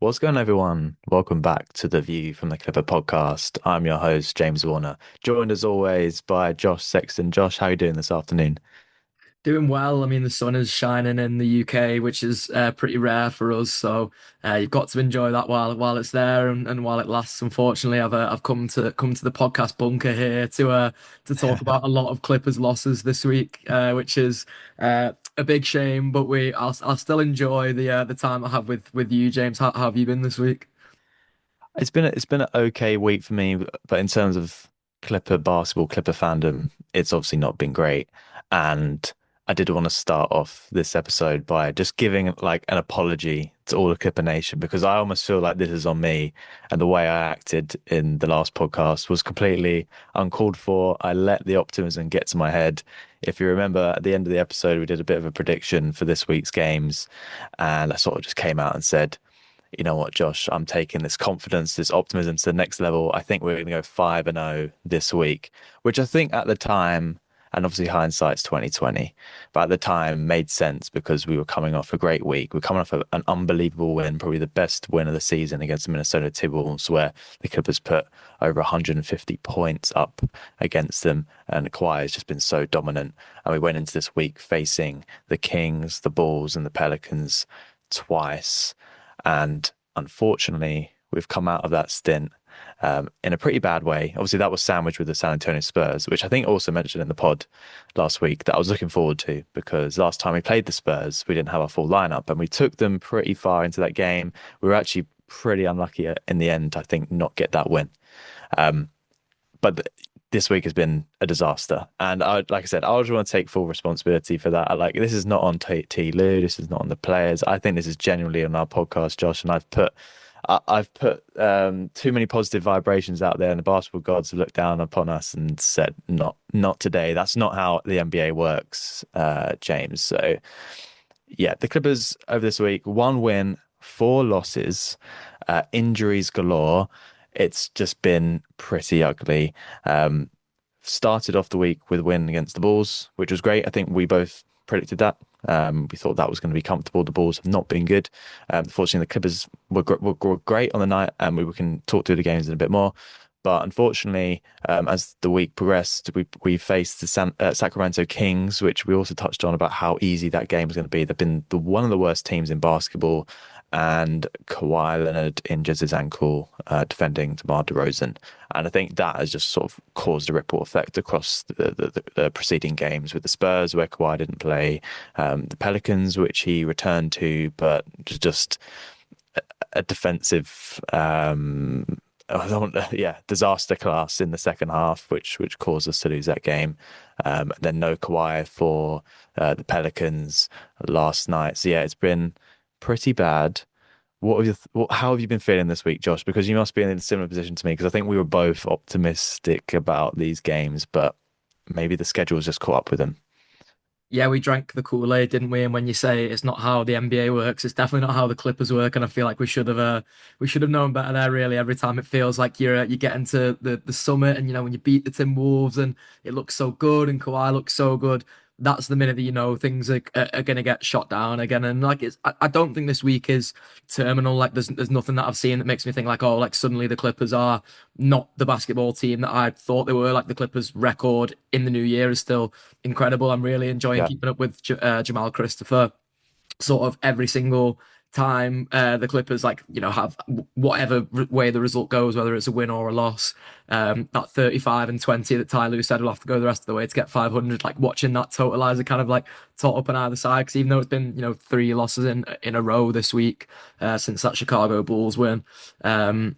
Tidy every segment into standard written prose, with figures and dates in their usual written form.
What's going on, everyone? Welcome back to the View from the Clipper podcast. I'm your host, James Warner, joined as always by Josh Sexton. Josh, how are you doing this afternoon? Doing well. I mean, the sun is shining in the UK, which is pretty rare for us. So you've got to enjoy that while it's there and while it lasts. Unfortunately, I've come to the podcast bunker here to talk about a lot of Clippers losses this week, which is a big shame. But I'll still enjoy the time I have with you, James. How have you been this week? It's been an okay week for me, but in terms of Clipper basketball, Clipper fandom, it's obviously not been great. And I did want to start off this episode by just giving like an apology to all the Clipper Nation because I almost feel like this is on me, and the way I acted in the last podcast was completely uncalled for. I let the optimism get to my head. If you remember, at the end of the episode, we did a bit of a prediction for this week's games, and I sort of just came out and said, you know what, Josh, I'm taking this confidence, this optimism to the next level. I think we're going to go 5-0 this week, which I think at the time, and obviously hindsight's 2020, but at the time made sense because we were coming off a great week. We're coming off an unbelievable win, probably the best win of the season against the Minnesota Timberwolves, where the Clippers put over 150 points up against them, and Kawhi has just been so dominant. And we went into this week facing the Kings, the Bulls, and the Pelicans twice. And unfortunately, we've come out of that stint in a pretty bad way. Obviously, that was sandwiched with the San Antonio Spurs, which I think also mentioned in the pod last week that I was looking forward to because last time we played the Spurs, we didn't have a full lineup and we took them pretty far into that game. We were actually pretty unlucky in the end, I think, not get that win. Um, but this week has been a disaster. And like I said, I just want to take full responsibility for that. This is not on T Lou. This is not on the players. I think this is genuinely on our podcast, Josh. And I've put too many positive vibrations out there, and the basketball gods have looked down upon us and said, not today. That's not how the NBA works, James. So yeah, the Clippers over this week, one win, four losses, injuries galore. It's just been pretty ugly. Started off the week with a win against the Bulls, which was great. I think we both predicted that. We thought that was going to be comfortable. The Bulls have not been good. Fortunately, the Clippers were great on the night, and we can talk through the games in a bit more. But unfortunately, as the week progressed, we faced the Sacramento Kings, which we also touched on about how easy that game was going to be. They've been one of the worst teams in basketball, and Kawhi Leonard injures his ankle defending DeMar DeRozan. And I think that has just sort of caused a ripple effect across the preceding games with the Spurs, where Kawhi didn't play, the Pelicans, which he returned to, but just a defensive disaster class in the second half, which caused us to lose that game. Then no Kawhi for the Pelicans last night. So yeah, it's been pretty bad. How have you been feeling this week, Josh? Because you must be in a similar position to me, because I think we were both optimistic about these games, but maybe the schedule's just caught up with them. Yeah, we drank the Kool-Aid, didn't we? And when you say it's not how the NBA works, it's definitely not how the Clippers work. And I feel like we should have known better there. Really, every time it feels like you're getting to the summit, and when you beat the Timberwolves and it looks so good, and Kawhi looks so good, that's the minute that things are going to get shot down again. And like I don't think this week is terminal. Like there's nothing that I've seen that makes me think like, oh, like suddenly the Clippers are not the basketball team that I thought they were. Like the Clippers record in the new year is still incredible. I'm really enjoying Yeah. keeping up with Jamal Christopher sort of every single time the Clippers have whatever way the result goes, whether it's a win or a loss. That 35 and 20 that Ty Lue said will have to go the rest of the way to get 500. Like watching that totalizer kind of like tot up on either side, because even though it's been three losses in a row this week since that Chicago Bulls win, it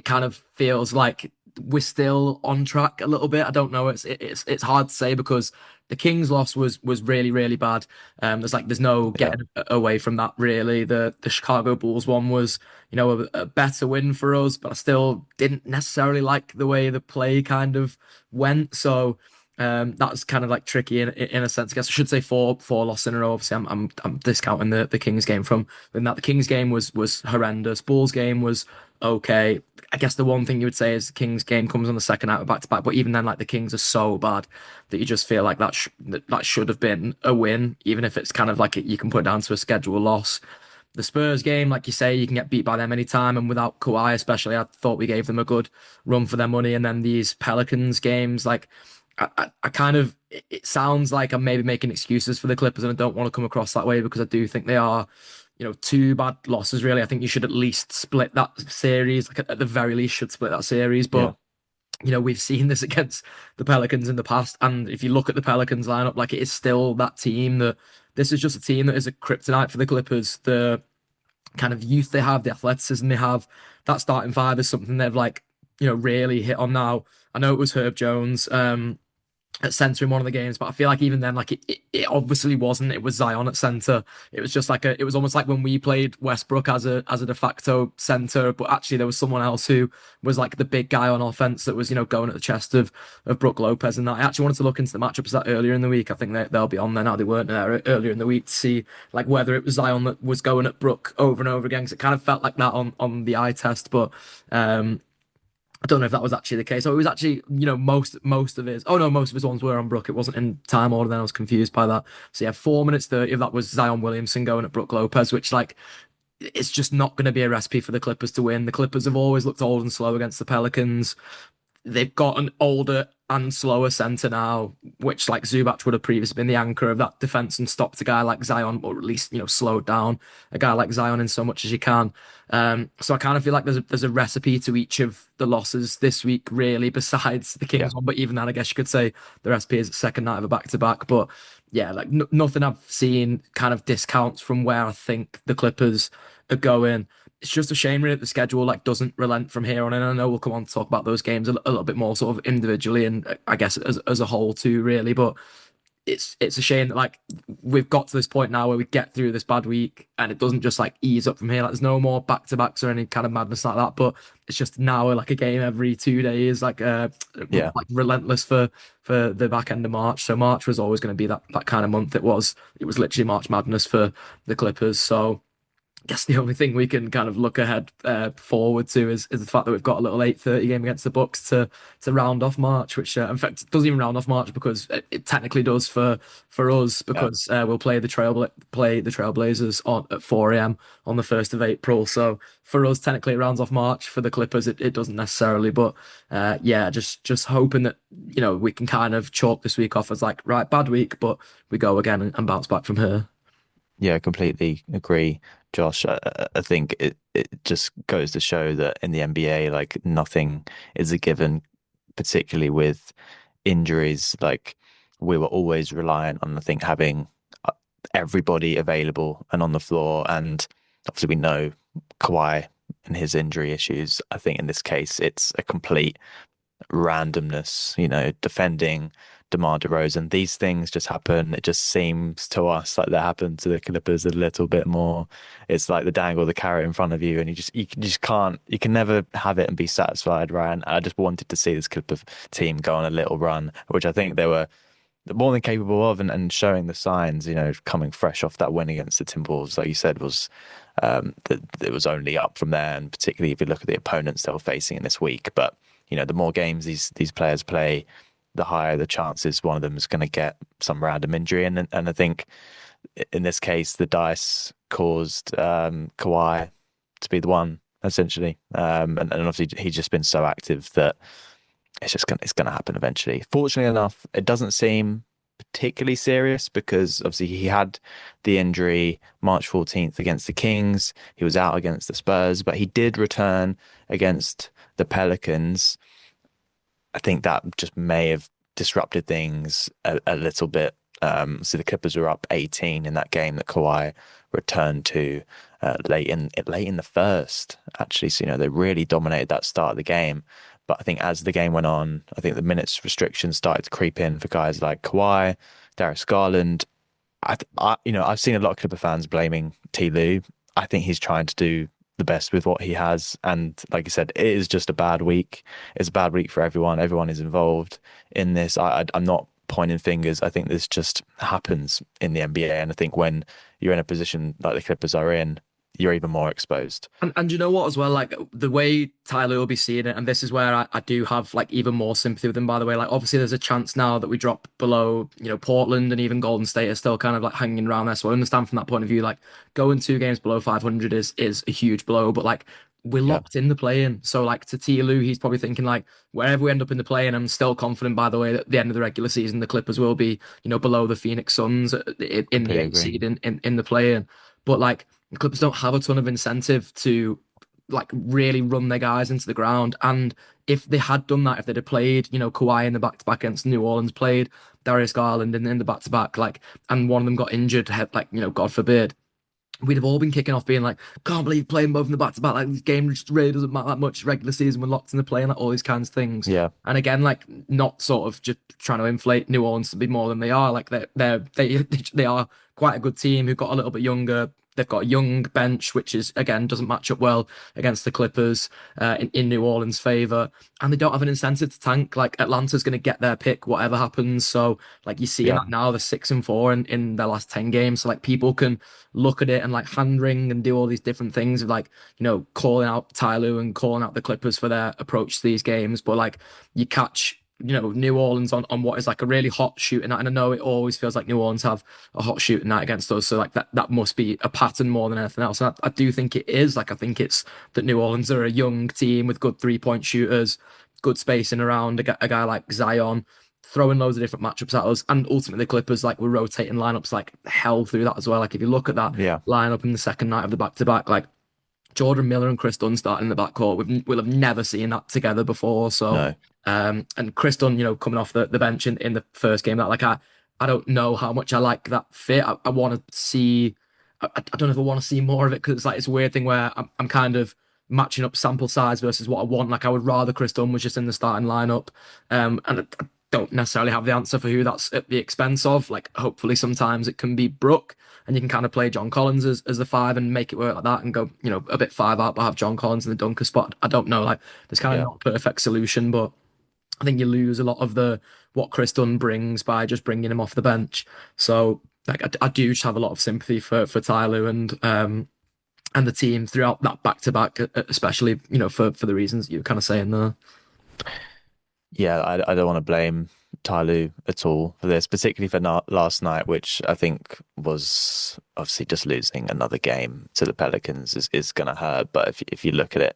kind of feels like we're still on track a little bit. I don't know. It's hard to say because the Kings loss was really really bad. There's no Yeah. getting away from that really. The Chicago Bulls one was a better win for us, but I still didn't necessarily like the way the play kind of went. So that's kind of like tricky in a sense. I guess I should say four losses in a row. Obviously, I'm discounting the Kings game from in that the Kings game was horrendous. Bulls game was okay. I guess the one thing you would say is the Kings game comes on the second night of back to back, but even then, like the Kings are so bad that you just feel like that should have been a win, even if it's kind of like you can put it down to a schedule loss. the Spurs game, like you say, you can get beat by them anytime. And without Kawhi, especially, I thought we gave them a good run for their money. And then these Pelicans games, like I kind of, it sounds like I'm maybe making excuses for the Clippers, and I don't want to come across that way because I do think they are, two bad losses, really. I think you should at least split that series, like at the very least, should split that series. Yeah, But we've seen this against the Pelicans in the past. And if you look at the Pelicans lineup, like it is still that team that this is just a team that is a kryptonite for the Clippers. The kind of youth they have, the athleticism they have, that starting five is something they've like, really hit on now. I know it was Herb Jones. At center in one of the games, but I feel like even then, like it obviously wasn't. It was Zion at center. It was just like it was almost like when we played Westbrook as a de facto center, but actually there was someone else who was like the big guy on offense that was, going at the chest of Brook Lopez. And that I actually wanted to look into the matchups that earlier in the week. I think they'll be on there now. They weren't there earlier in the week to see like whether it was Zion that was going at Brook over and over again. Because it kind of felt like that on the eye test, but I don't know if that was actually the case. So it was actually, most of his. Oh no, most of his ones were on Brook. It wasn't in time order. Then I was confused by that. So yeah, 4 minutes 30 of that was Zion Williamson going at Brook Lopez, which like it's just not going to be a recipe for the Clippers to win. The Clippers have always looked old and slow against the Pelicans. They've got an older and slower center now, which like Zubac would have previously been the anchor of that defense and stopped a guy like Zion, or at least slowed down a guy like Zion in so much as you can. So I kind of feel like there's a recipe to each of the losses this week, really, besides the yeah, Kings one. But even then, I guess you could say the recipe is the second night of a back to back. But yeah, like nothing I've seen kind of discounts from where I think the Clippers are going. It's just a shame really that the schedule like doesn't relent from here on. And I know we'll come on to talk about those games a little bit more sort of individually and I guess as a whole too, really. But it's a shame that like we've got to this point now where we get through this bad week and it doesn't just like ease up from here. Like there's no more back to backs or any kind of madness like that. But it's just now like a game every 2 days, yeah. like relentless for the back end of March. So March was always going to be that kind of month. It was literally March Madness for the Clippers. So guess the only thing we can kind of look ahead forward to is the fact that we've got a little 8:30 game against the Bucks to round off March, which in fact doesn't even round off March because it technically does for us Yeah. because we'll play the Trailblazers on at 4 a.m. on the 1st of April. So for us, technically it rounds off March. For the Clippers, it doesn't necessarily. But yeah, just hoping that we can kind of chalk this week off as like right bad week, but we go again and bounce back from here. Yeah, completely agree, Josh. I think it just goes to show that in the NBA, like nothing is a given, particularly with injuries. Like we were always reliant on, I think, having uh, everybody available and on the floor. And obviously, we know Kawhi and his injury issues. I think in this case, it's a complete randomness, defending DeMar DeRozan. These things just happen. It just seems to us like that happened to the Clippers a little bit more. It's like the dangle the carrot in front of you, and you just can't. You can never have it and be satisfied, right? And I just wanted to see this Clipper team go on a little run, which I think they were more than capable of, and showing the signs. Coming fresh off that win against the Timberwolves, like you said, was that it was only up from there. And particularly if you look at the opponents they were facing in this week, but the more games these players play, the higher the chances one of them is going to get some random injury. And I think in this case, the dice caused Kawhi to be the one essentially. And obviously he's just been so active that it's gonna happen eventually. Fortunately enough, it doesn't seem particularly serious because obviously he had the injury March 14th against the Kings. He was out against the Spurs, but he did return against the Pelicans. I think that just may have disrupted things a little bit. So the Clippers were up 18 in that game that Kawhi returned to late in the first, actually. So they really dominated that start of the game. But I think as the game went on, I think the minutes restrictions started to creep in for guys like Kawhi, Darius Garland. I've seen a lot of Clipper fans blaming T. Lue. I think he's trying to do the best with what he has, and like I said, it is just a bad week. It's a bad week for everyone. Everyone is involved in this. I'm not pointing fingers. I think this just happens in the NBA, and I think when you're in a position like the Clippers are in, you're even more exposed. And you know what as well, like the way Tyler will be seeing it, and this is where I do have like even more sympathy with him, by the way. Like obviously there's a chance now that we drop below, Portland and even Golden State are still kind of like hanging around there. So I understand from that point of view, like going 2 games below 500 is a huge blow, but like we're Yeah, locked in the play-in. So like to Tlu, he's probably thinking like wherever we end up in the play-in, I'm still confident, by the way, that at the end of the regular season the Clippers will be, below the Phoenix Suns in the completely eighth agree. seed in the play-in. But like the Clippers don't have a ton of incentive to like really run their guys into the ground. And if they had done that, if they'd have played, Kawhi in the back-to-back against New Orleans, played Darius Garland in the back-to-back, like, and one of them got injured, like, God forbid, we'd have all been kicking off being like, can't believe playing both in the back-to-back. Like, this game just really doesn't matter that much. Regular season, we're locked in the play and like all these kinds of things. Yeah, And again, like, not sort of just trying to inflate New Orleans to be more than they are. Like, they are quite a good team who got a little bit younger. They've got a young bench, which is again doesn't match up well against the Clippers in New Orleans' favor, and they don't have an incentive to tank. Like Atlanta's going to get their pick, whatever happens. So, like you're seeing yeah, that now, they're 6-4 in their last 10 games. So, like people can look at it and like hand wring and do all these different things of like calling out Tyloo and calling out the Clippers for their approach to these games, but like you catch New Orleans on what is like a really hot shooting night. And I know it always feels like New Orleans have a hot shooting night against us. So like that must be a pattern more than anything else. And I do think it is. Like I think it's that New Orleans are a young team with good 3-point shooters, good spacing around a guy like Zion, throwing loads of different matchups at us. And ultimately the Clippers like we're rotating lineups like hell through that as well. Like if you look at that yeah. lineup in the second night of the back to back, like Jordan Miller and Chris Dunn starting in the backcourt. We'll have never seen that together before. So, No, and Chris Dunn, coming off the bench in the first game, that like I don't know how much I like that fit. I want to see. I don't know if I want to see more of it because it's like it's a weird thing where I'm kind of matching up sample size versus what I want. Like I would rather Chris Dunn was just in the starting lineup, and I don't necessarily have the answer for who that's at the expense of. Like hopefully sometimes it can be Brook and you can kind of play John Collins as the five and make it work like that and go, a bit five out, but have John Collins in the dunker spot. I don't know. Like, there's kind of yeah. not a perfect solution, but I think you lose a lot of the what Chris Dunn brings by just bringing him off the bench. So, like, I do just have a lot of sympathy for Tyloo and the team throughout that back to back, especially for the reasons you were kind of saying there. Yeah, I don't want to blame Tyloo at all for this, particularly for last night, which I think was obviously just losing another game to the Pelicans is going to hurt. But if you look at it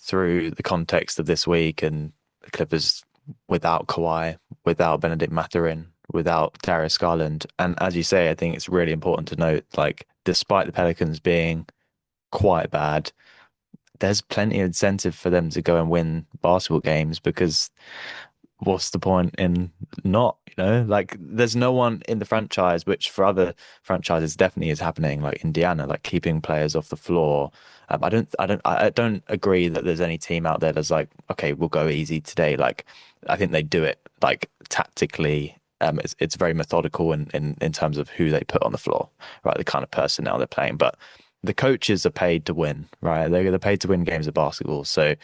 through the context of this week and the Clippers without Kawhi, without Benedict Mathurin, without Darius Garland, and as you say, I think it's really important to note, like, despite the Pelicans being quite bad, there's plenty of incentive for them to go and win basketball games because what's the point in not, like there's no one in the franchise, which for other franchises definitely is happening, like Indiana, like keeping players off the floor. I don't agree that there's any team out there that's like, okay, we'll go easy today. Like, I think they do it like tactically. It's very methodical in terms of who they put on the floor, right? The kind of personnel they're playing, but the coaches are paid to win, right? They're paid to win games of basketball. So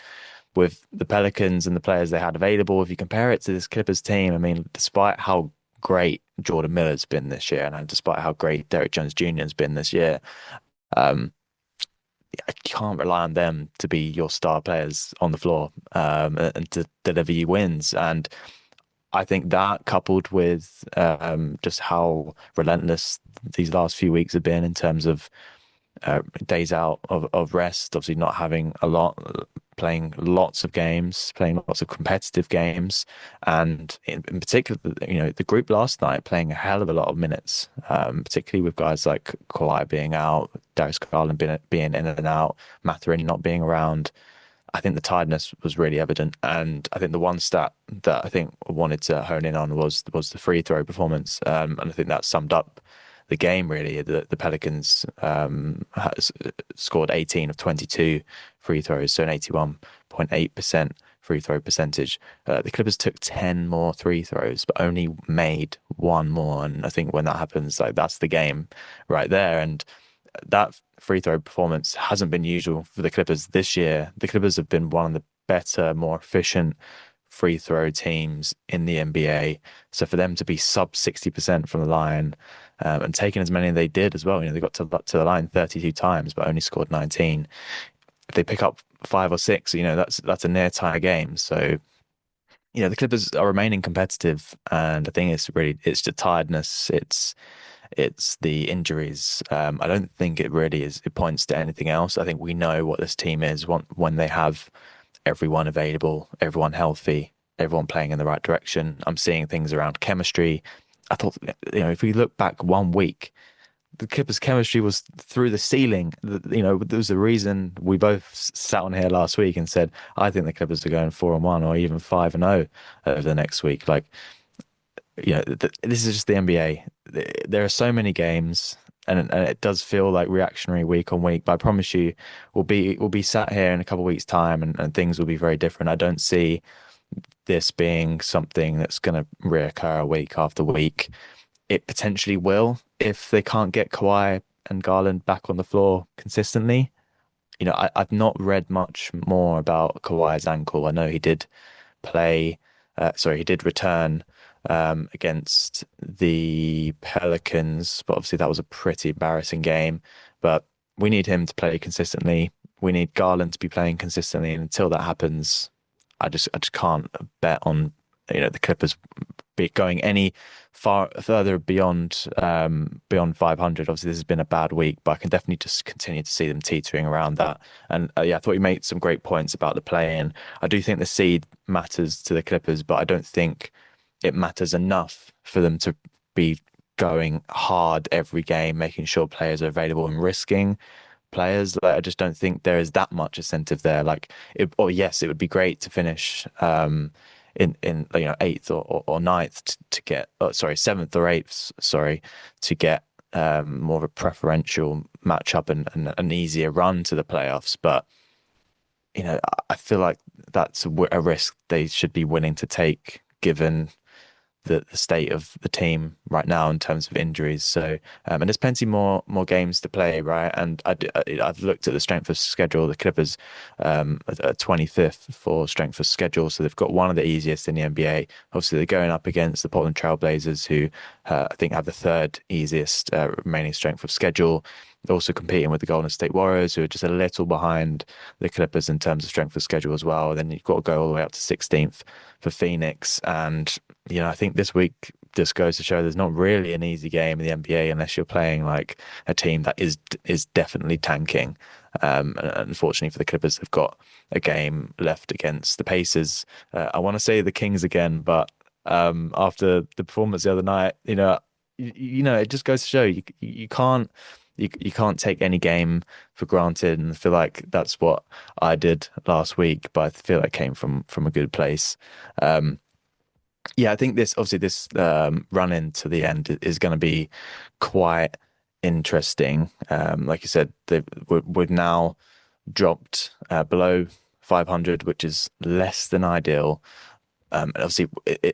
with the Pelicans and the players they had available, if you compare it to this Clippers team, I mean, despite how great Jordan Miller's been this year, and despite how great Derrick Jones Jr. has been this year, um, I can't rely on them to be your star players on the floor and to deliver you wins. And I think that coupled with just how relentless these last few weeks have been in terms of days out of rest, obviously not having a lot, playing lots of games, playing lots of competitive games, and in particular, the group last night playing a hell of a lot of minutes, particularly with guys like Kawhi being out, Darius Garland being in and out, Mathurin not being around. I think the tiredness was really evident, and I think the one stat that I think I wanted to hone in on was the free throw performance, and I think that summed up the game really. The Pelicans scored 18 of 22 free throws, so an 81.8% free throw percentage. The Clippers took 10 more free throws, but only made one more, and I think when that happens, like that's the game right there, and that free throw performance hasn't been usual for the Clippers this year. The Clippers have been one of the better, more efficient free throw teams in the NBA. So for them to be sub 60% from the line, and taking as many as they did as well, they got to the line 32 times, but only scored 19. If they pick up five or six, that's a near tie game. So, the Clippers are remaining competitive, and I think it's the tiredness, it's the injuries. I don't think it really is. It points to anything else. I think we know what this team is when they have everyone available, everyone healthy, everyone playing in the right direction. I'm seeing things around chemistry. I thought, if we look back 1 week, the Clippers' chemistry was through the ceiling. There was a reason we both sat on here last week and said, I think the Clippers are going 4-1 or even 5-0 over the next week. Like, this is just the NBA. There are so many games, and it does feel like reactionary week on week. But I promise you, we'll be sat here in a couple of weeks' time, and things will be very different. I don't see this being something that's going to reoccur week after week. It potentially will if they can't get Kawhi and Garland back on the floor consistently. I've not read much more about Kawhi's ankle. I know he did play, sorry, he did return against the Pelicans, but obviously that was a pretty embarrassing game. But we need him to play consistently. We need Garland to be playing consistently, and until that happens, I just can't bet on the Clippers be going any far further beyond 500. Obviously, this has been a bad week, but I can definitely just continue to see them teetering around that. And yeah, I thought you made some great points about the play, and I do think the seed matters to the Clippers, but I don't think it matters enough for them to be going hard every game, making sure players are available and risking players. Like, I just don't think there is that much incentive there. Like, or yes, it would be great to finish in eighth or ninth to get sorry, seventh or eighth, sorry, to get more of a preferential matchup and an easier run to the playoffs. But I feel like that's a risk they should be willing to take given the state of the team right now in terms of injuries. So, and there's plenty more games to play, right? And I've looked at the strength of schedule. The Clippers are 25th for strength of schedule, so they've got one of the easiest in the NBA. Obviously, they're going up against the Portland Trail Blazers, who I think have the third easiest remaining strength of schedule. They're also competing with the Golden State Warriors, who are just a little behind the Clippers in terms of strength of schedule as well. Then you've got to go all the way up to 16th for Phoenix. And, I think this week just goes to show there's not really an easy game in the NBA unless you're playing like a team that is definitely tanking. And unfortunately for the Clippers, they've got a game left against the Pacers. I want to say the Kings again, but after the performance the other night, it just goes to show you can't you can't take any game for granted, and I feel like that's what I did last week, but I feel like it came from a good place. Um, yeah, I think this run into the end is going to be quite interesting. Like you said, we've now dropped below 500, which is less than ideal. And obviously,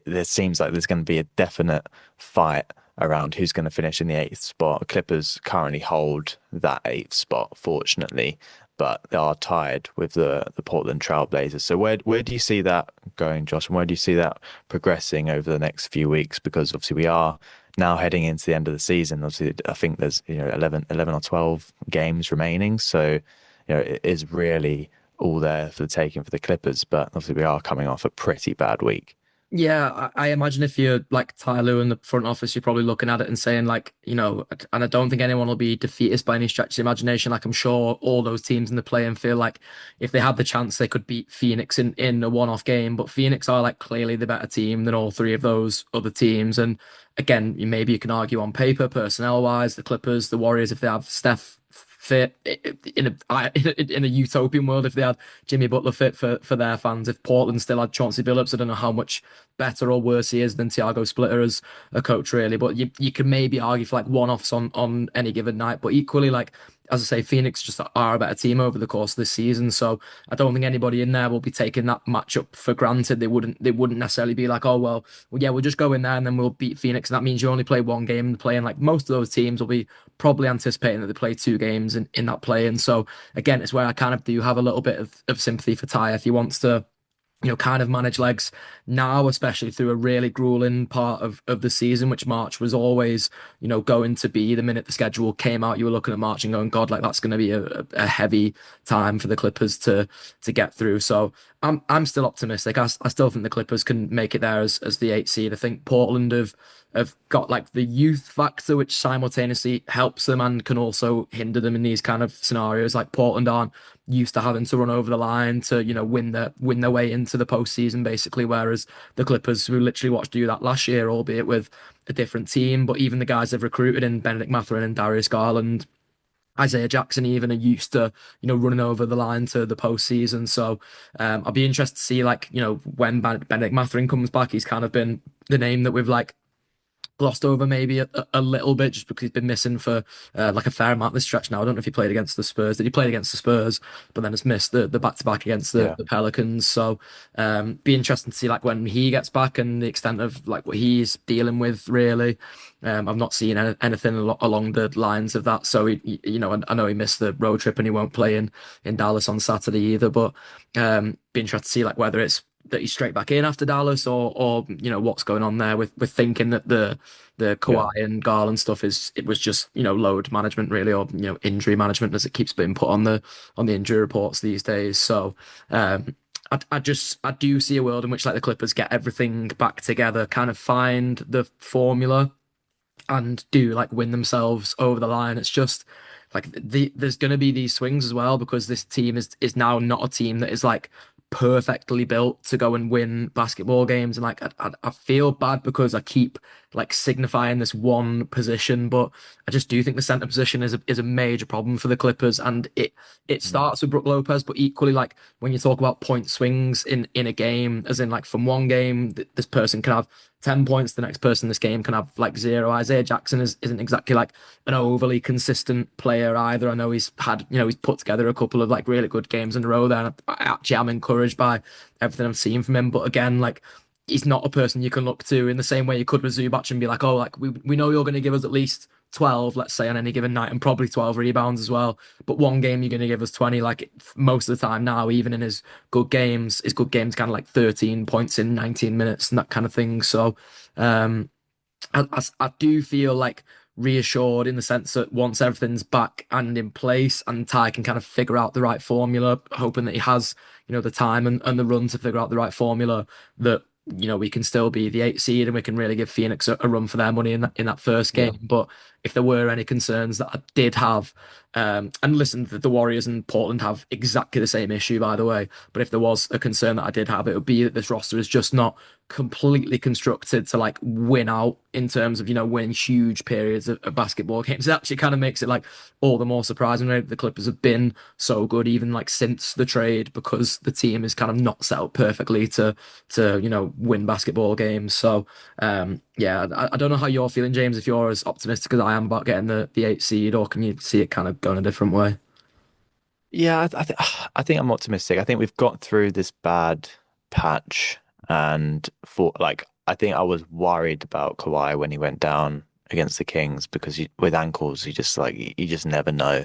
there seems like there's going to be a definite fight around who's going to finish in the eighth spot. Clippers currently hold that eighth spot, fortunately, but they are tied with the Portland Trail Blazers. So where do you see that going, Josh? And where do you see that progressing over the next few weeks? Because obviously we are now heading into the end of the season. Obviously, I think there's 11 or 12 games remaining. So it is really all there for the taking for the Clippers. But obviously we are coming off a pretty bad week. Yeah, I imagine if you're like Tyler in the front office, you're probably looking at it and saying like, and I don't think anyone will be defeatist by any stretch of the imagination. Like I'm sure all those teams in the play and feel like if they had the chance, they could beat Phoenix in a one-off game. But Phoenix are like clearly the better team than all three of those other teams. And again, maybe you can argue on paper, personnel wise, the Clippers, the Warriors, if they have Steph fit in a utopian world, if they had Jimmy Butler fit for their fans, if Portland still had Chauncey Billups, I don't know how much better or worse he is than Thiago Splitter as a coach, really. But you can maybe argue for like one-offs on any given night. But equally, like as I say, Phoenix just are a better team over the course of this season. So I don't think anybody in there will be taking that matchup for granted. They wouldn't necessarily be like, oh well, yeah, we'll just go in there and then we'll beat Phoenix. And that means you only play one game in the play. And like most of those teams will be probably anticipating that they play two games in that play. And so again, it's where I kind of do have a little bit of sympathy for Ty if he wants to kind of manage legs now, especially through a really grueling part of the season, which March was always, going to be. The minute the schedule came out, you were looking at March and going, God, like that's going to be a heavy time for the Clippers to get through. So I'm still optimistic. I still think the Clippers can make it there as the 8th seed. I think Portland have got like the youth factor, which simultaneously helps them and can also hinder them in these kind of scenarios. Like Portland aren't used to having to run over the line to, win their way into the postseason, basically. Whereas the Clippers, we literally watched do that last year, albeit with a different team. But even the guys they've recruited in Benedict Mathurin and Darius Garland, Isaiah Jackson even are used to, running over the line to the postseason. So I'll be interested to see like, when Benedict Mathurin comes back, he's kind of been the name that we've like glossed over maybe a little bit just because he's been missing for like a fair amount this stretch now. I don't know if he played against the Spurs. Did he play against the Spurs, but then has missed the back-to-back against the, Yeah. the Pelicans. So be interesting to see like when he gets back and the extent of like what he's dealing with really. I've not seen anything along the lines of that. So I know he missed the road trip and he won't play in Dallas on Saturday either. But be interested to see like whether it's that he's straight back in after Dallas, or what's going on there with thinking that the Kawhi Yeah. and Garland stuff it was just load management really, or injury management as it keeps being put on the injury reports these days. So I do see a world in which like the Clippers get everything back together, kind of find the formula and do like win themselves over the line. It's just like there's going to be these swings as well because this team is now not a team that is like perfectly built to go and win basketball games. And like I feel bad because I keep like signifying this one position, but I just do think the center position is a major problem for the Clippers. And it Mm. starts with Brook Lopez, but equally like when you talk about point swings in a game, as in like from one game, this person can have 10 points, the next person in this game can have like zero. Isaiah Jackson isn't exactly like an overly consistent player either. I know he's had, he's put together a couple of like really good games in a row there. And I actually am encouraged by everything I've seen from him. But again, like he's not a person you can look to in the same way you could with Zubac and be like, oh, like we know you're going to give us at least 12, let's say, on any given night, and probably 12 rebounds as well. But one game you're going to give us 20, like most of the time now, even in his good games kind of like 13 points in 19 minutes and that kind of thing. So um, I do feel like reassured in the sense that once everything's back and in place and Ty can kind of figure out the right formula, hoping that he has, the time and the run to figure out the right formula, that we can still be the 8th seed and we can really give Phoenix a run for their money in that first Yeah. game. But if there were any concerns that I did have, and listen, the Warriors and Portland have exactly the same issue, by the way. But if there was a concern that I did have, it would be that this roster is just not completely constructed to like win out in terms of winning huge periods of basketball games. It actually kind of makes it like all the more surprising that the Clippers have been so good even like since the trade, because the team is kind of not set up perfectly to win basketball games. So yeah, I don't know how you're feeling, James, if you're as optimistic as I am about getting the 8th seed, or can you see it kind of going a different way? Yeah, I think I'm optimistic. I think we've got through this bad patch, and for like I think I was worried about Kawhi when he went down against the Kings because with ankles you just like you just never know,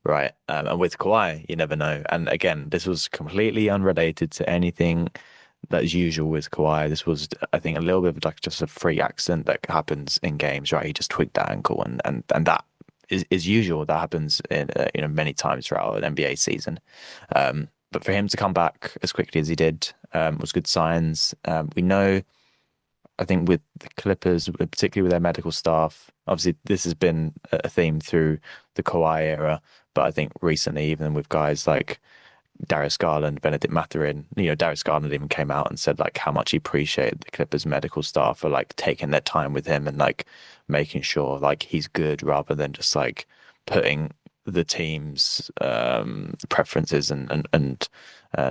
right? And with Kawhi you never know. And again, this was completely unrelated to anything that's usual with Kawhi. This was, I think, a little bit of like just a freak accident that happens in games, right? He just tweaked that ankle, and that is usual. That happens in many times throughout an NBA season. But for him to come back as quickly as he did was good signs. We know, I think, with the Clippers, particularly with their medical staff, obviously this has been a theme through the Kawhi era, but I think recently, even with guys like Darius Garland, Benedict Mathurin, Darius Garland even came out and said like how much he appreciated the Clippers medical staff for like taking their time with him and like making sure like he's good rather than just like putting the team's preferences and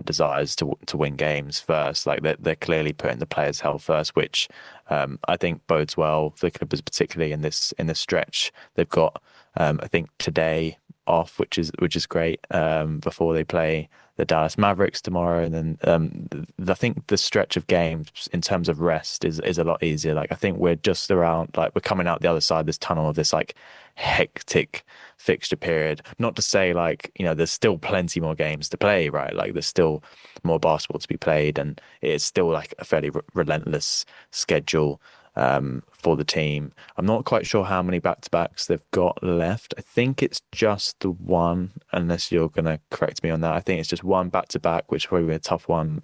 desires to win games first. Like they're clearly putting the players' health first, which I think bodes well for the Clippers, particularly in this stretch. They've got I think today. off, which is great. Before they play the Dallas Mavericks tomorrow, and then I think the stretch of games in terms of rest is a lot easier. Like I think we're just around, like we're coming out the other side of this tunnel of this like hectic fixture period. Not to say like, there's still plenty more games to play, right? Like there's still more basketball to be played, and it's still like a fairly relentless schedule for the team. I'm not quite sure how many back-to-backs they've got left. I think it's just the one, unless you're going to correct me on that. I think it's just one back-to-back, which will be a tough one,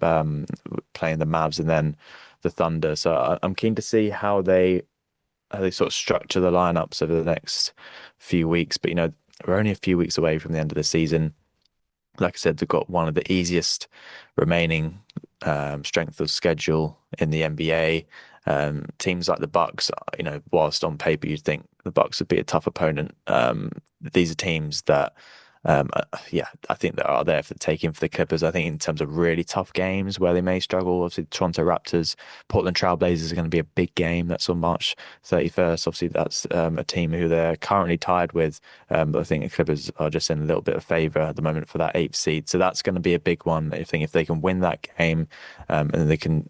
playing the Mavs and then the Thunder. So I'm keen to see how they sort of structure the lineups over the next few weeks. But we're only a few weeks away from the end of the season. Like I said, they've got one of the easiest remaining strength of schedule in the NBA. Teams like the Bucks, whilst on paper you'd think the Bucks would be a tough opponent. These are teams that, yeah, I think that are there for the taking for the Clippers. I think in terms of really tough games where they may struggle, obviously the Toronto Raptors, Portland Trail Blazers are going to be a big game. That's on March 31st. Obviously, that's a team who they're currently tied with. But I think the Clippers are just in a little bit of favour at the moment for that eighth seed. So that's going to be a big one. I think if they can win that game, and they can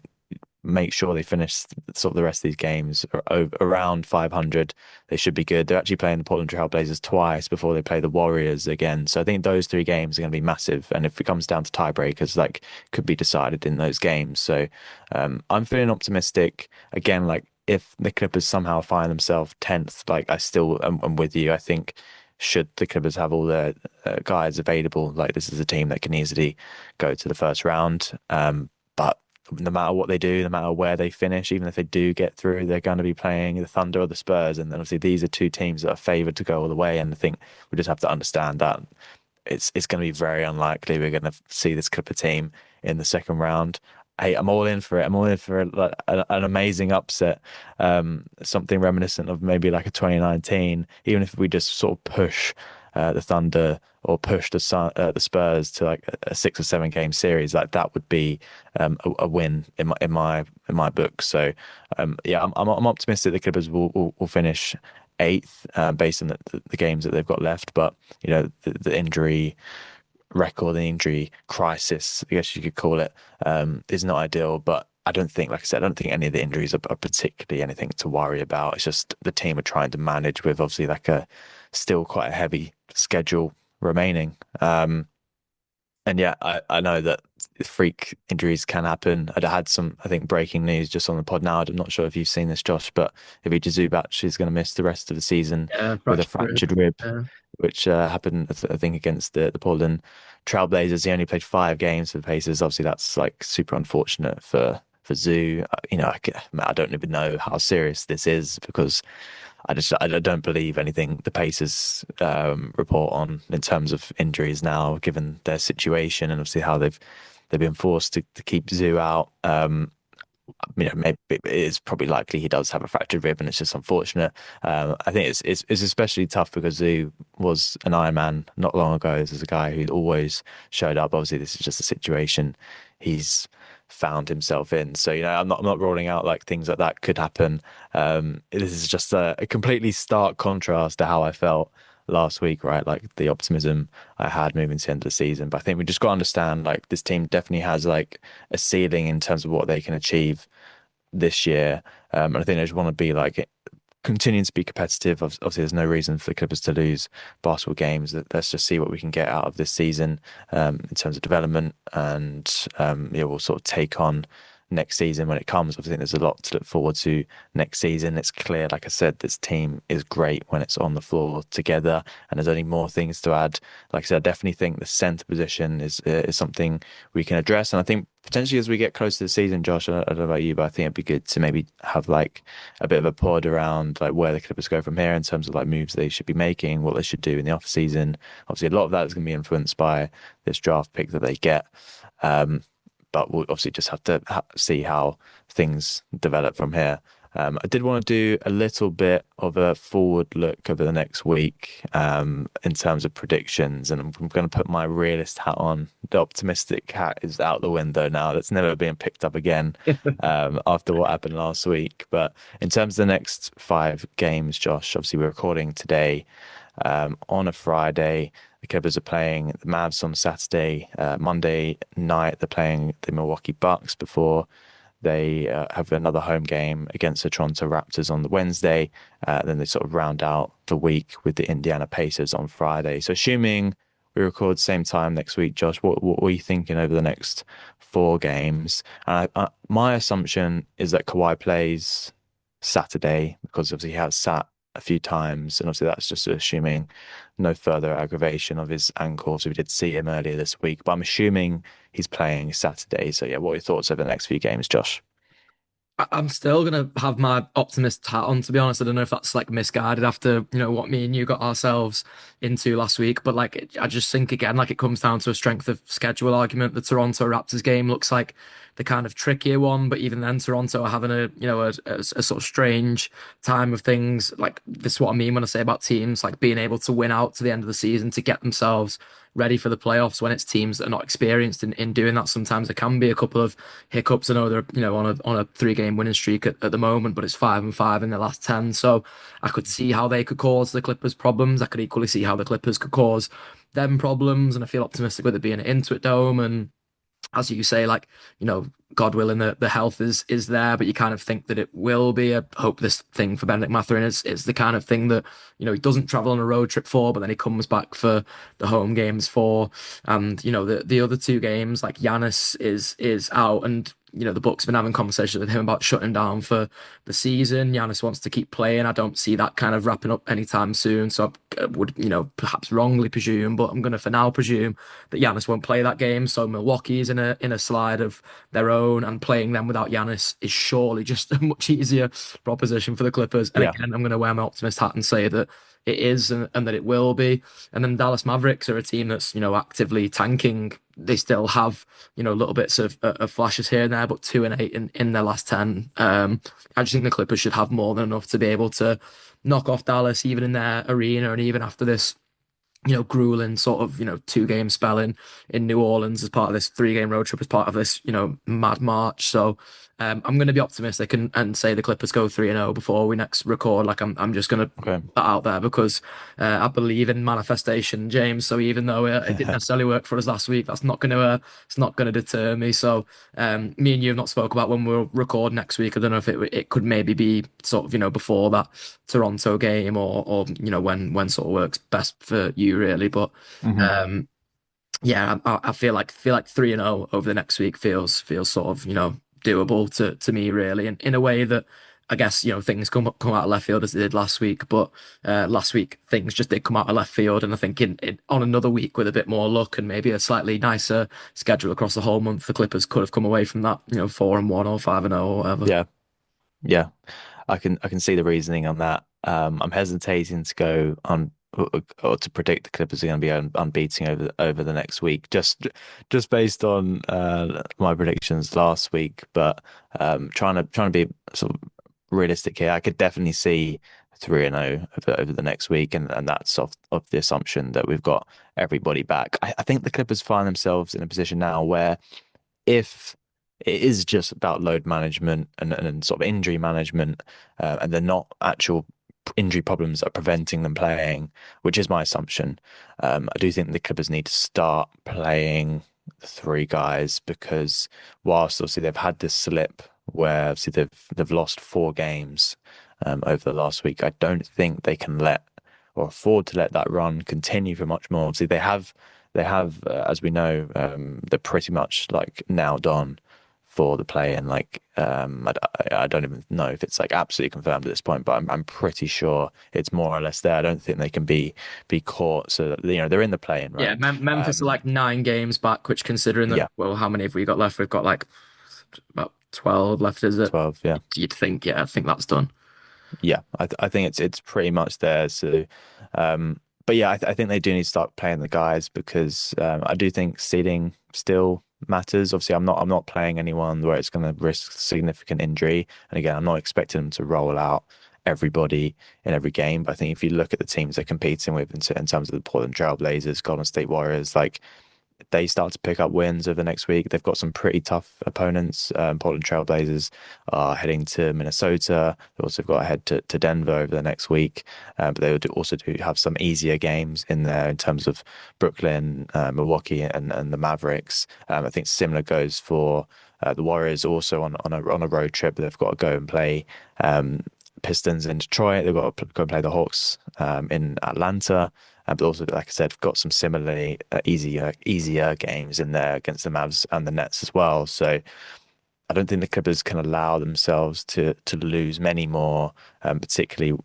make sure they finish sort of the rest of these games around 500. They should be good. They're actually playing the Portland Trail Blazers twice before they play the Warriors again. So I think those three games are going to be massive. And if it comes down to tiebreakers, like could be decided in those games. So I'm feeling optimistic. Again, like if the Clippers somehow find themselves 10th, like I still am with you. I think should the Clippers have all their guys available, like this is a team that can easily go to the first round. But no matter what they do, no matter where they finish, even if they do get through, they're going to be playing the Thunder or the Spurs. And then obviously these are two teams that are favored to go all the way. And I think we just have to understand that it's going to be very unlikely we're going to see this Clipper team in the second round. Hey, I'm all in for it. I'm all in for like an amazing upset, something reminiscent of maybe like a 2019. Even if we just sort of push the Thunder or push the Spurs to like a 6 or 7 game series, like that would be a win in my book. So yeah, I'm optimistic the Clippers will finish eighth based on the games that they've got left. But the injury record, the injury crisis, I guess you could call it, is not ideal. But I don't think, like I said, I don't think any of the injuries are particularly anything to worry about. It's just the team are trying to manage with obviously like a still quite a heavy schedule remaining. And yeah, I know that freak injuries can happen. I had some, I think, breaking news just on the pod now. I'm not sure if you've seen this, Josh, but Ivica Zubac is going to miss the rest of the season Yeah, with a fractured rib. fractured rib, Yeah. which happened, I think, against the Portland Trailblazers. He only played 5 games for the Pacers. Obviously, that's like super unfortunate for Zoo. I don't even know how serious this is because I don't believe anything the Pacers report on in terms of injuries now, given their situation and obviously how they've been forced to keep Zoo out. Maybe it is probably likely he does have a fractured rib, and it's just unfortunate. I think it's especially tough because Zoo was an Iron Man not long ago. This is a guy who always showed up. Obviously, this is just a situation he's found himself in. So I'm not ruling out like things like that could happen. This is just a completely stark contrast to how I felt last week, right? Like the optimism I had moving to the end of the season. But I think we just got to understand like this team definitely has like a ceiling in terms of what they can achieve this year. And I think they just want to be like continuing to be competitive. Obviously, there's no reason for the Clippers to lose basketball games. Let's just see what we can get out of this season in terms of development, and yeah, we'll sort of take on next season when it comes. I think there's a lot to look forward to next season. It's clear, like I said, this team is great when it's on the floor together, and there's only more things to add. Like I said, I definitely think the center position is something we can address, and I think potentially as we get close to the season, Josh, I don't know about you, but I think it'd be good to maybe have like a bit of a pod around like where the Clippers go from here in terms of like moves they should be making, what they should do in the off season. Obviously, a lot of that is going to be influenced by this draft pick that they get. But we'll obviously just have to see how things develop from here. I did want to do a little bit of a forward look over the next week in terms of predictions, and I'm going to put my realist hat on. The optimistic hat is out the window now. That's never been picked up again after what happened last week. But in terms of the next 5 games, Josh, obviously we're recording today. On a Friday, the Clippers are playing the Mavs on Saturday. Monday night, they're playing the Milwaukee Bucks before they have another home game against the Toronto Raptors on the Wednesday. Then they sort of round out the week with the Indiana Pacers on Friday. So assuming we record same time next week, Josh, what were you thinking over the next four games? My assumption is that Kawhi plays Saturday because obviously he has sat a few times, and obviously that's just assuming no further aggravation of his ankle. So we did see him earlier this week, but I'm assuming he's playing Saturday. So yeah, what are your thoughts over the next few games, Josh? I'm still gonna have my optimist hat on, to be honest. I don't know if that's like misguided after, what me and you got ourselves into last week, but like I just think again, like it comes down to a strength of schedule argument. The Toronto Raptors game looks like the kind of trickier one, but even then, Toronto are having a sort of strange time of things. Like this is what I mean when I say about teams like being able to win out to the end of the season to get themselves ready for the playoffs when it's teams that are not experienced in doing that. Sometimes there can be a couple of hiccups. I know they're, on a 3 game winning streak at the moment, but it's 5-5 in the last 10. So I could see how they could cause the Clippers problems. I could equally see how the Clippers could cause them problems. And I feel optimistic with it being an Intuit Dome. And as you say, like, God willing, the health is there, but you kind of think that it will be. I hope this thing for Benedict Mathurin is the kind of thing that, he doesn't travel on a road trip for, but then he comes back for the home games for. And, the other 2 games, like Giannis is out and the Bucks been having conversations with him about shutting down for the season. Giannis wants to keep playing. I don't see that kind of wrapping up anytime soon. So I would, perhaps wrongly presume, but I'm going to for now presume that Giannis won't play that game. So Milwaukee is in a slide of their own, and playing them without Giannis is surely just a much easier proposition for the Clippers. And Yeah. again, I'm going to wear my optimist hat and say that it is and that it will be. And then Dallas Mavericks are a team that's, actively tanking. They still have, little bits of flashes here and there, but 2-8 in their last 10. I just think the Clippers should have more than enough to be able to knock off Dallas, even in their arena and even after this grueling sort of, 2 game spell in New Orleans as part of this 3 game road trip, as part of this, mad March. So I'm going to be optimistic and say the Clippers go 3-0 before we next record. Like I'm just going to put Okay. that out there because I believe in manifestation, James. So even though it didn't necessarily work for us last week, that's not going to it's not going to deter me. So me and you have not spoke about when we'll record next week. I don't know if it could maybe be sort of, before that Toronto game or when sort of works best for you really. But hmm um yeah, I feel like 3-0 over the next week feels sort of, doable to me really, and in a way that I guess, things come out of left field as they did last week, but last week things just did come out of left field, and I think on another week with a bit more luck and maybe a slightly nicer schedule across the whole month, the Clippers could have come away from that, 4-1 or 5-0 or whatever. Yeah. Yeah. I can see the reasoning on that. I'm hesitating to go on or to predict the Clippers are going to be unbeaten over the next week, just based on my predictions last week. But trying to be sort of realistic here, I could definitely see 3-0 over the next week, and that's of the assumption that we've got everybody back. I think the Clippers find themselves in a position now where if it is just about load management and sort of injury management, and they're not actual injury problems that are preventing them playing, which is my assumption. I do think the Clippers need to start playing the 3 guys because whilst obviously they've had this slip where obviously they've lost 4 games over the last week, I don't think they can let or afford to let that run continue for much more. Obviously they have, as we know, they're pretty much like nailed on for the play, and like I don't even know if it's like absolutely confirmed at this point, but I'm pretty sure it's more or less there. I don't think they can be caught, so that, they're in the play-in, Yeah, right? Memphis are Um, like 9 games back, which considering that, yeah, well, how many have we got left? We've got like about 12 left, is it? 12, yeah. You'd think, yeah, I think that's done. Yeah, I think it's pretty much there. So, but yeah, I think they do need to start playing the guys because I do think seeding still matters. Obviously, I'm not playing anyone where it's going to risk significant injury. And again, I'm not expecting them to roll out everybody in every game. But I think if you look at the teams they're competing with in terms of the Portland Trail Blazers, Golden State Warriors, like they start to pick up wins over the next week, they've got some pretty tough opponents. Portland Trailblazers are heading to Minnesota. They've also got to head to Denver over the next week. But they also do have some easier games in there in terms of Brooklyn, Milwaukee, and the Mavericks. I think similar goes for the Warriors also on a road trip. They've got to go and play Pistons in Detroit. They've got to go and play the Hawks in Atlanta. But also, like I said, got some similarly easier games in there against the Mavs and the Nets as well. So I don't think the Clippers can allow themselves to lose many more, particularly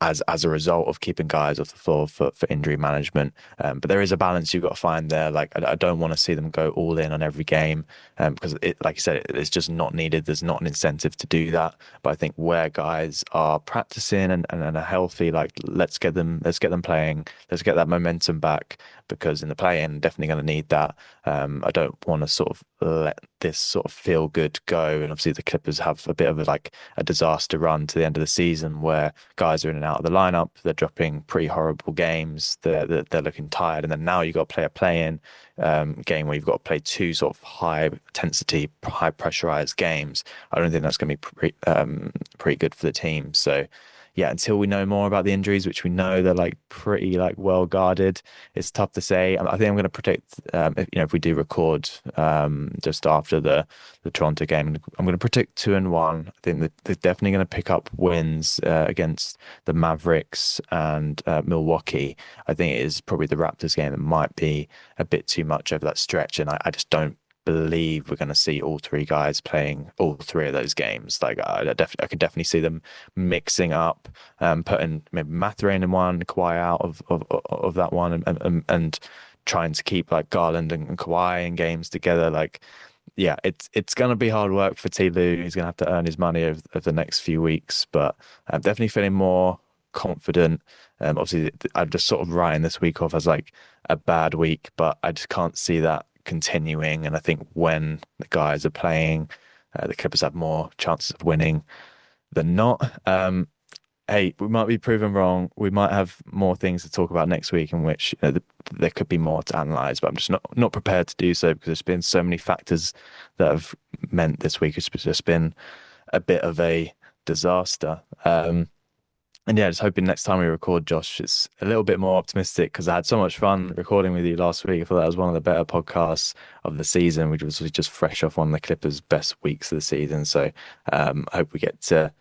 as a result of keeping guys off the floor for injury management. But there is a balance you've got to find there. Like I don't want to see them go all in on every game because like you said, it's just not needed. There's not an incentive to do that. But I think where guys are practicing and are healthy, like let's get them playing. Let's get that momentum back because in the play-in, definitely going to need that. I don't want to sort of let this sort of feel good go. And obviously the Clippers have a bit of a disaster run to the end of the season where guys are in and out of the lineup. They're dropping pretty horrible games. They're looking tired. And then now you've got to play a play-in game where you've got to play two sort of high intensity, high pressurized games. I don't think that's going to be pretty good for the team. So yeah, until we know more about the injuries, which we know they're like pretty like well guarded, it's tough to say. I think I'm going to predict, if we do record just after the Toronto game, I'm going to predict 2-1. I think that they're definitely going to pick up wins against the Mavericks and Milwaukee. I think it is probably the Raptors game that might be a bit too much over that stretch, and I just don't believe we're going to see all three guys playing all three of those games. Like I could definitely see them mixing up, putting maybe Mathurin in one, Kawhi out of that one, and trying to keep like Garland and Kawhi in games together. Like, yeah, it's going to be hard work for T. Lue. He's going to have to earn his money over the next few weeks, but I'm definitely feeling more confident. Obviously, I'm just sort of writing this week off as like a bad week, but I just can't see that continuing. And I think when the guys are playing, the Clippers have more chances of winning than not. Hey, we might be proven wrong. We might have more things to talk about next week in which there could be more to analyze, but I'm just not prepared to do so because there's been so many factors that have meant this week it's just been a bit of a disaster. And yeah, just hoping next time we record, Josh, it's a little bit more optimistic because I had so much fun recording with you last week. I thought that was one of the better podcasts of the season, which was just fresh off one of the Clippers' best weeks of the season. So I hope we get to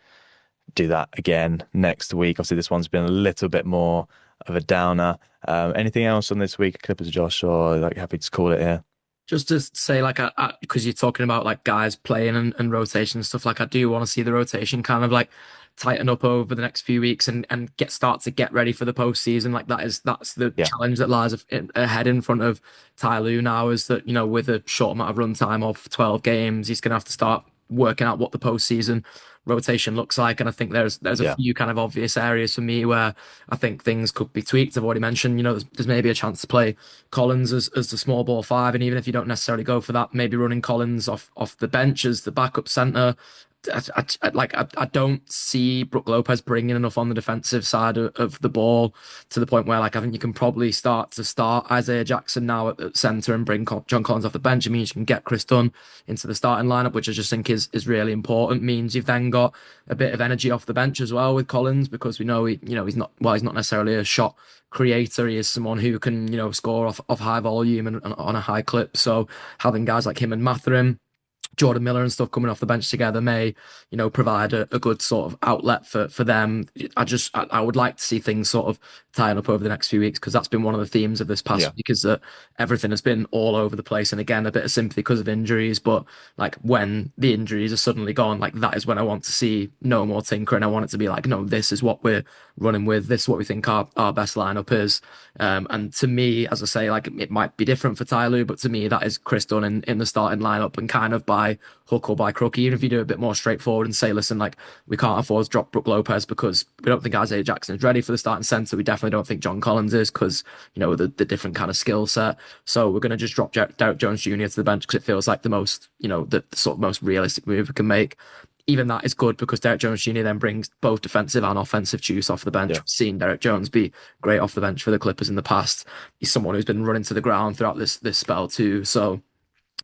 do that again next week. Obviously, this one's been a little bit more of a downer. Anything else on this week, Clippers, Josh, or like happy to call it here? Just to say, like, because you're talking about like guys playing and rotation and stuff, like, I do want to see the rotation kind of like tighten up over the next few weeks and start to get ready for the postseason. Like, that's the Yeah, challenge that lies ahead in front of Ty Lue now is that, with a short amount of run time of 12 games, he's going to have to start working out what the postseason rotation looks like. And I think there's a yeah, few kind of obvious areas for me where I think things could be tweaked. I've already mentioned, there's maybe a chance to play Collins as the small ball five, and even if you don't necessarily go for that, maybe running Collins off the bench as the backup center. I don't see Brook Lopez bringing enough on the defensive side of the ball to the point where like I think you can probably start Isaiah Jackson now at center and bring John Collins off the bench. It means you can get Chris Dunn into the starting lineup, which I just think is really important. Means you've then got a bit of energy off the bench as well with Collins because we know he's not necessarily a shot creator. He is someone who can score off high volume and on a high clip. So having guys like him and Mathurin, Jordan Miller and stuff coming off the bench together may, provide a good sort of outlet for them. I would like to see things sort of tying up over the next few weeks because that's been one of the themes of this past yeah, week is that everything has been all over the place. And again, a bit of sympathy because of injuries, but like when the injuries are suddenly gone, like that is when I want to see no more tinkering. I want it to be like, no, this is what we're running with. This is what we think our best lineup is. And to me, as I say, like it might be different for Ty Lue, but to me, that is Chris Dunn in the starting lineup and kind of by hook or by crook, even if you do a bit more straightforward and say, listen, like we can't afford to drop Brook Lopez because we don't think Isaiah Jackson is ready for the starting center. We definitely don't think John Collins is because, the different kind of skill set. So we're going to just drop Derek Jones Jr. to the bench because it feels like the most, the sort of most realistic move we can make. even that is good because Derek Jones Jr. then brings both defensive and offensive juice off the bench. Yeah. We've seen Derek Jones be great off the bench for the Clippers in the past. He's someone who's been running to the ground throughout this spell too. So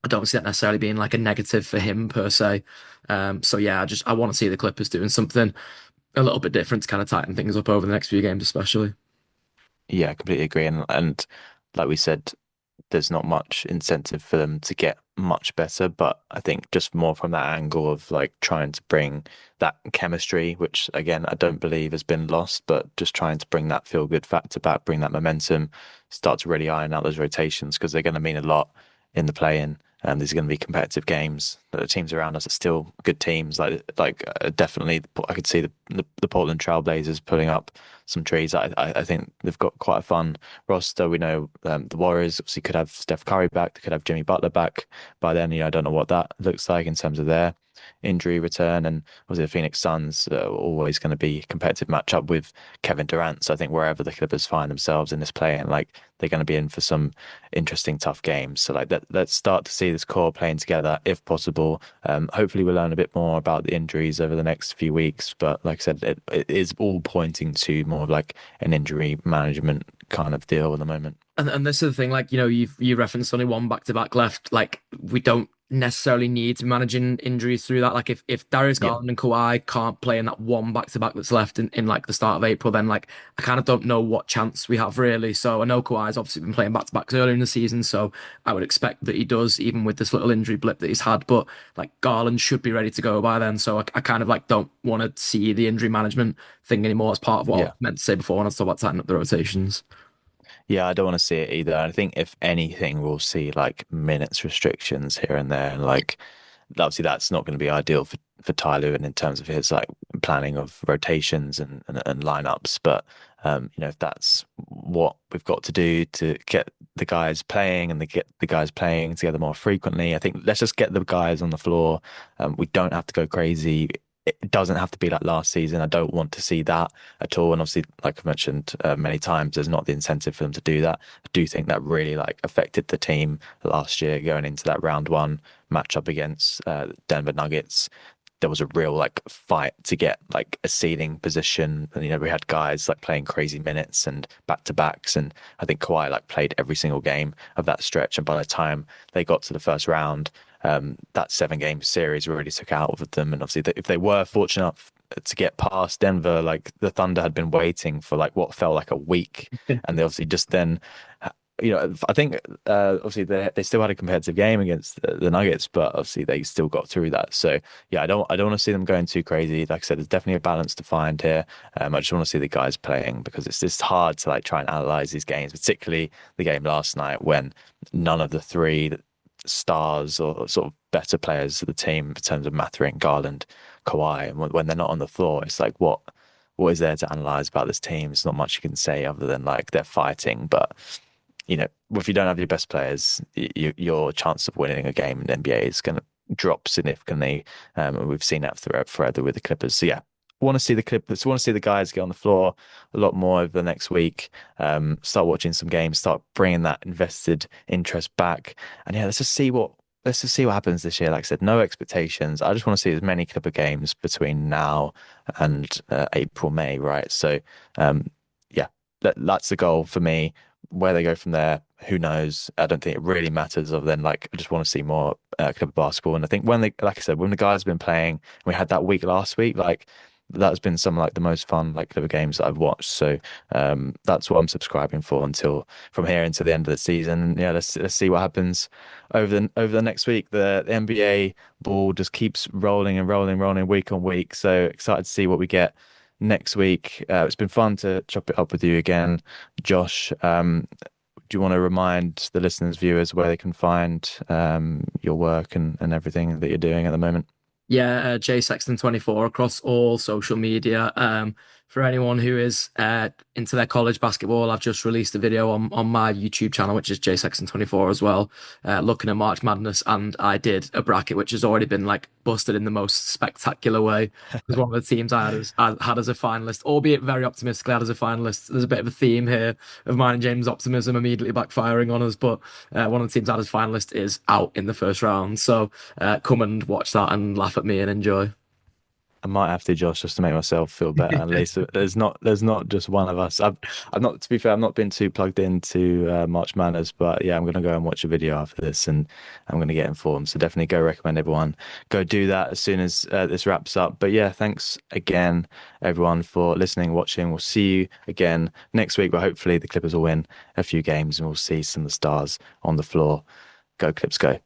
I don't see that necessarily being like a negative for him per se. So yeah, I want to see the Clippers doing something a little bit different to kind of tighten things up over the next few games, especially. Yeah, I completely agree. And like we said, there's not much incentive for them to get much better, but I think just more from that angle of like trying to bring that chemistry, which again, I don't believe has been lost, but just trying to bring that feel good factor back, bring that momentum, start to really iron out those rotations because they're going to mean a lot in the play-in. These are going to be competitive games. The teams around us are still good teams. Definitely, I could see the Portland Trailblazers putting up some trees. I think they've got quite a fun roster. We know the Warriors obviously could have Steph Curry back. They could have Jimmy Butler back by then. I don't know what that looks like in terms of their injury return. And obviously the Phoenix Suns are always going to be a competitive matchup with Kevin Durant. So I think wherever the Clippers find themselves in this play, and like they're going to be in for some interesting, tough games. So let's start to see this core playing together if possible. Hopefully we'll learn a bit more about the injuries over the next few weeks. But like I said, it is all pointing to more of like an injury management kind of deal at the moment. And this is the thing, like, you referenced only one back-to-back left. Like, we don't necessarily need to be managing injuries through that. Like, if Darius Yeah. Garland and Kawhi can't play in that one back-to-back that's left in like the start of April, then like I kind of don't know what chance we have really. So I know Kawhi's obviously been playing back-to-backs earlier in the season, so I would expect that he does, even with this little injury blip that he's had. But like Garland should be ready to go by then. So I kind of like don't want to see the injury management thing anymore as part of what I Yeah. meant to say before when I was talking about tightening up the rotations. Yeah, I don't want to see it either. I think if anything, we'll see like minutes restrictions here and there. And like, obviously, that's not going to be ideal for Tyler and in terms of his like planning of rotations and lineups. But, if that's what we've got to do to get the guys playing and get the guys playing together more frequently, I think let's just get the guys on the floor. We don't have to go crazy. It doesn't have to be like last season. I don't want to see that at all. And obviously, like I've mentioned many times, there's not the incentive for them to do that. I do think that really like affected the team last year going into that round one matchup against Denver Nuggets. There was a real like fight to get like a seeding position. And we had guys like playing crazy minutes and back to backs. And I think Kawhi like played every single game of that stretch. And by the time they got to the first round, that 7 game series really took out of them. And obviously, if they were fortunate enough to get past Denver, like the Thunder had been waiting for like what felt like a week, and they obviously just then, I think obviously they still had a competitive game against the Nuggets, but obviously they still got through that. So yeah, I don't want to see them going too crazy. Like I said, there's definitely a balance to find here. I just want to see the guys playing because it's just hard to like try and analyze these games, particularly the game last night when none of the three stars or sort of better players of the team in terms of Mathurin, Garland, Kawhi, and when they're not on the floor, it's like what is there to analyze about this team? There's not much you can say other than like they're fighting, but if you don't have your best players, your chance of winning a game in the NBA is going to drop significantly. And we've seen that throughout forever with the Clippers. So yeah, want to see the Clippers, want to see the guys get on the floor a lot more over the next week. Start watching some games, start bringing that invested interest back. And yeah, let's just see what happens this year. Like I said, no expectations. I just want to see as many Clipper games between now and April, May, right? So, yeah, that's the goal for me. Where they go from there, who knows? I don't think it really matters. Other than like, I just want to see more Clipper basketball. And I think like I said, when the guys have been playing, we had that week last week, like that's been some like the most fun like Clipper games that I've watched. So that's what I'm subscribing for until from here into the end of the season. Yeah, let's see what happens over the next week. The NBA ball just keeps rolling and rolling, rolling week on week. So excited to see what we get next week. It's been fun to chop it up with you again, Josh. Do you want to remind the listeners, viewers, where they can find your work and everything that you're doing at the moment? Yeah, J Sexton 24 across all social media. For anyone who is into their college basketball, I've just released a video on my YouTube channel, which is J Sexton 24 as well, looking at March Madness, and I did a bracket which has already been like busted in the most spectacular way. Because one of the teams I had as a finalist, albeit very optimistically had as a finalist. There's a bit of a theme here of mine and James' optimism immediately backfiring on us, but one of the teams I had as finalist is out in the first round. So come and watch that and laugh at me and enjoy. I might have to, Josh, just to make myself feel better. At least there's not just one of us. I've not, to be fair, I've not been too plugged into March Madness, but yeah, I'm gonna go and watch a video after this, and I'm gonna get informed. So definitely go recommend everyone go do that as soon as this wraps up. But yeah, thanks again, everyone, for listening, watching. We'll see you again next week, where hopefully the Clippers will win a few games, and we'll see some of the stars on the floor. Go Clips, go!